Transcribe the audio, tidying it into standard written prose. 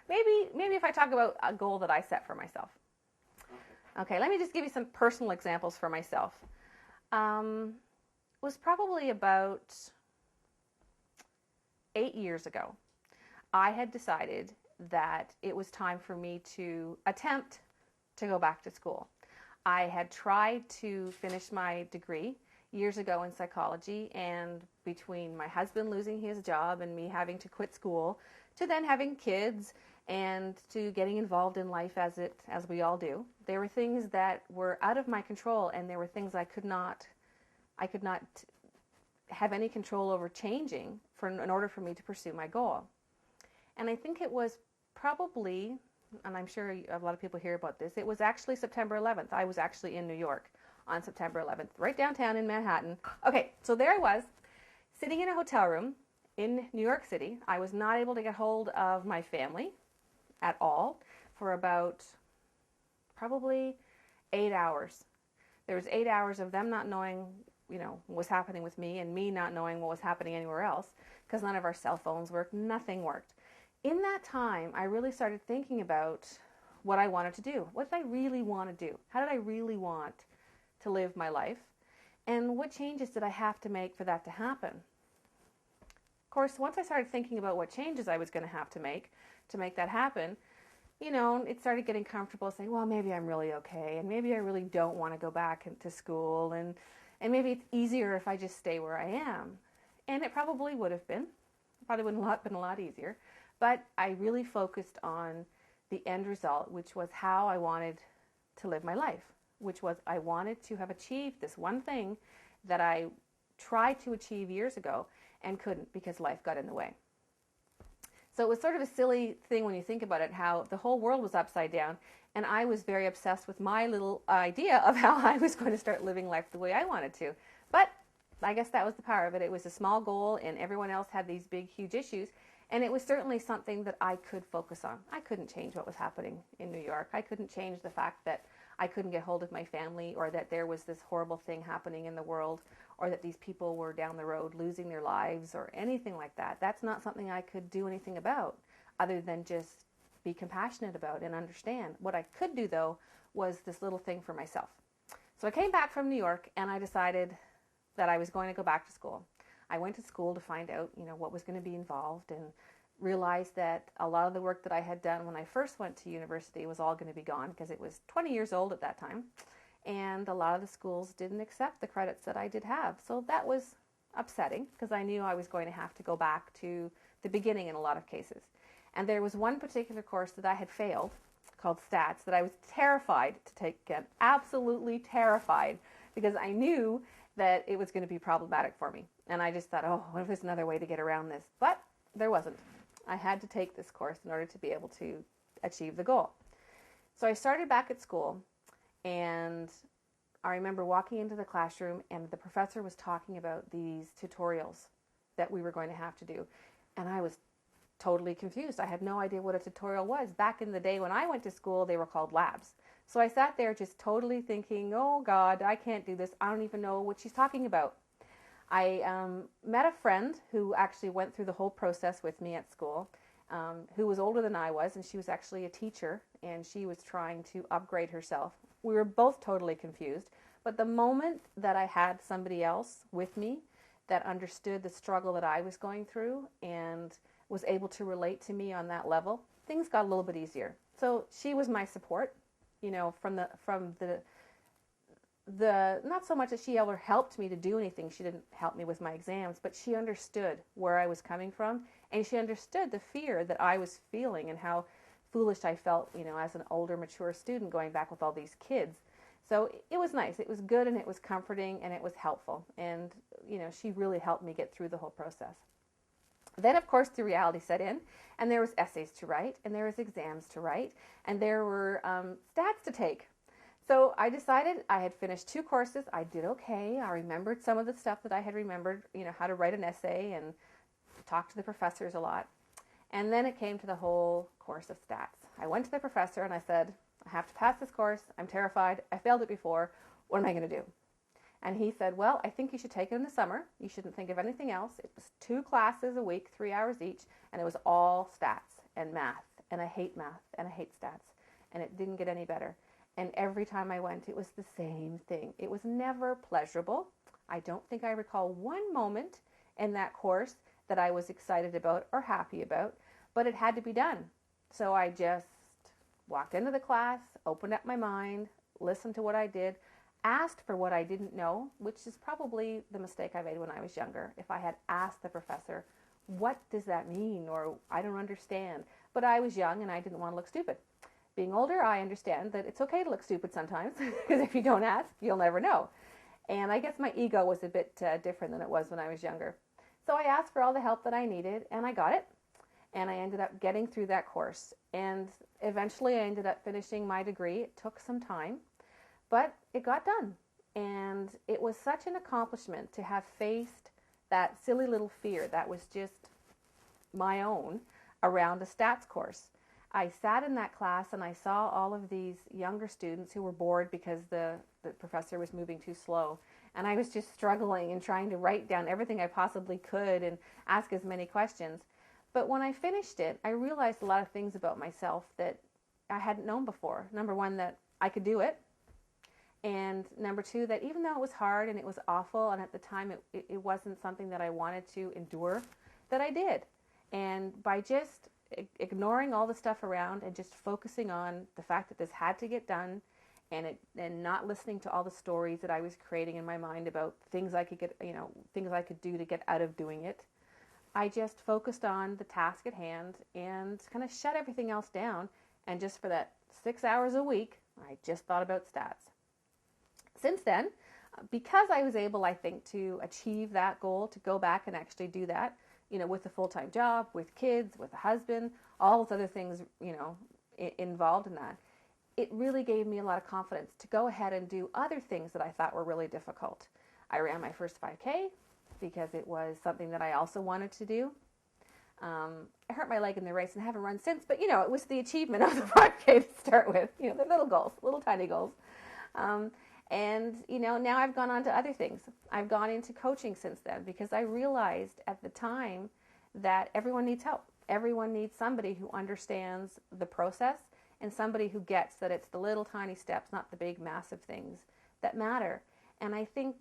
maybe if I talk about a goal that I set for myself. Okay, let me just give you some personal examples for myself. It was probably about 8 years ago. I had decided that it was time for me to attempt to go back to school. I had tried to finish my degree years ago in psychology, and between my husband losing his job and me having to quit school, to then having kids and to getting involved in life as we all do, there were things that were out of my control, and there were things I could not have any control over changing in order for me to pursue my goal. And I think it was probably, and I'm sure a lot of people hear about this, it was actually September 11th. I was actually in New York on September 11th, right downtown in Manhattan. Okay, so there I was, sitting in a hotel room in New York City. I was not able to get hold of my family at all for about probably 8 hours. There was 8 hours of them not knowing, what was happening with me, and me not knowing what was happening anywhere else, because none of our cell phones worked, nothing worked. In that time, I really started thinking about what I wanted to do. What did I really want to do? How did I really want to live my life? And what changes did I have to make for that to happen? Of course, once I started thinking about what changes I was going to have to make that happen, it started getting comfortable saying, well, maybe I'm really okay, and maybe I really don't want to go back to school, and maybe it's easier if I just stay where I am. And it probably would have been. Probably would have been a lot easier. But I really focused on the end result, which was how I wanted to live my life, which was I wanted to have achieved this one thing that I tried to achieve years ago and couldn't because life got in the way. So it was sort of a silly thing when you think about it, how the whole world was upside down, and I was very obsessed with my little idea of how I was going to start living life the way I wanted to. But I guess that was the power of it. It was a small goal, and everyone else had these big, huge issues, and it was certainly something that I could focus on. I couldn't change what was happening in New York. I couldn't change the fact that I couldn't get hold of my family, or that there was this horrible thing happening in the world, or that these people were down the road losing their lives, or anything like that. That's not something I could do anything about, other than just be compassionate about and understand. What I could do, though, was this little thing for myself. So I came back from New York, and I decided that I was going to go back to school. I went to school to find out, what was going to be involved, and realized that a lot of the work that I had done when I first went to university was all going to be gone, because it was 20 years old at that time, and a lot of the schools didn't accept the credits that I did have. So that was upsetting, because I knew I was going to have to go back to the beginning in a lot of cases. And there was one particular course that I had failed, called Stats, that I was terrified to take again, absolutely terrified, because I knew that it was going to be problematic for me. And I just thought, oh, what if there's another way to get around this? But there wasn't. I had to take this course in order to be able to achieve the goal. So I started back at school, and I remember walking into the classroom, and the professor was talking about these tutorials that we were going to have to do. And I was totally confused. I had no idea what a tutorial was. Back in the day when I went to school, they were called labs. So I sat there just totally thinking, oh God, I can't do this. I don't even know what she's talking about. I met a friend who actually went through the whole process with me at school, who was older than I was, and she was actually a teacher, and she was trying to upgrade herself. We were both totally confused, but the moment that I had somebody else with me that understood the struggle that I was going through and was able to relate to me on that level, things got a little bit easier. So she was my support, from the not so much that she ever helped me to do anything. She didn't help me with my exams, but she understood where I was coming from, and she understood the fear that I was feeling and how foolish I felt, as an older, mature student going back with all these kids. So it was nice. It was good, and it was comforting, and it was helpful. And, she really helped me get through the whole process. Then, of course, the reality set in, and there was essays to write, and there was exams to write, and there were stats to take. So I decided I had finished 2 courses. I did okay. I remembered some of the stuff that I had remembered, how to write an essay and talk to the professors a lot. And then it came to the whole course of stats. I went to the professor and I said, I have to pass this course. I'm terrified. I failed it before. What am I going to do? And he said, well, I think you should take it in the summer. You shouldn't think of anything else. It was 2 classes a week, 3 hours each, and it was all stats and math and I hate math, and I hate stats, and it didn't get any better. And every time I went, it was the same thing. It was never pleasurable. I don't think I recall one moment in that course that I was excited about or happy about, but it had to be done. So I just walked into the class, opened up my mind, listened to what I did, asked for what I didn't know, which is probably the mistake I made when I was younger. If I had asked the professor, what does that mean? Or I don't understand. But I was young and I didn't want to look stupid. Being older, I understand that it's okay to look stupid sometimes, because if you don't ask, you'll never know. And I guess my ego was a bit different than it was when I was younger. So I asked for all the help that I needed, and I got it. And I ended up getting through that course. And eventually I ended up finishing my degree. It took some time, but it got done. And it was such an accomplishment to have faced that silly little fear that was just my own around a stats course. I sat in that class and I saw all of these younger students who were bored because the professor was moving too slow. And I was just struggling and trying to write down everything I possibly could and ask as many questions. But when I finished it, I realized a lot of things about myself that I hadn't known before. Number one, that I could do it. And number two, that even though it was hard and it was awful, and at the time it wasn't something that I wanted to endure, that I did. And by just ignoring all the stuff around and just focusing on the fact that this had to get done, and not listening to all the stories that I was creating in my mind about things I could get, things I could do to get out of doing it, I just focused on the task at hand and kind of shut everything else down. And just for that 6 hours a week, I just thought about stats. Since then, because I was able, I think, to achieve that goal, to go back and actually do that, with a full-time job, with kids, with a husband, all those other things, involved in that, it really gave me a lot of confidence to go ahead and do other things that I thought were really difficult. I ran my first 5K because it was something that I also wanted to do. I hurt my leg in the race and haven't run since, but it was the achievement of the 5K to start with. They're little goals, little tiny goals. And now I've gone on to other things. I've gone into coaching since then because I realized at the time that everyone needs help. Everyone needs somebody who understands the process and somebody who gets that it's the little tiny steps, not the big massive things, that matter. And I think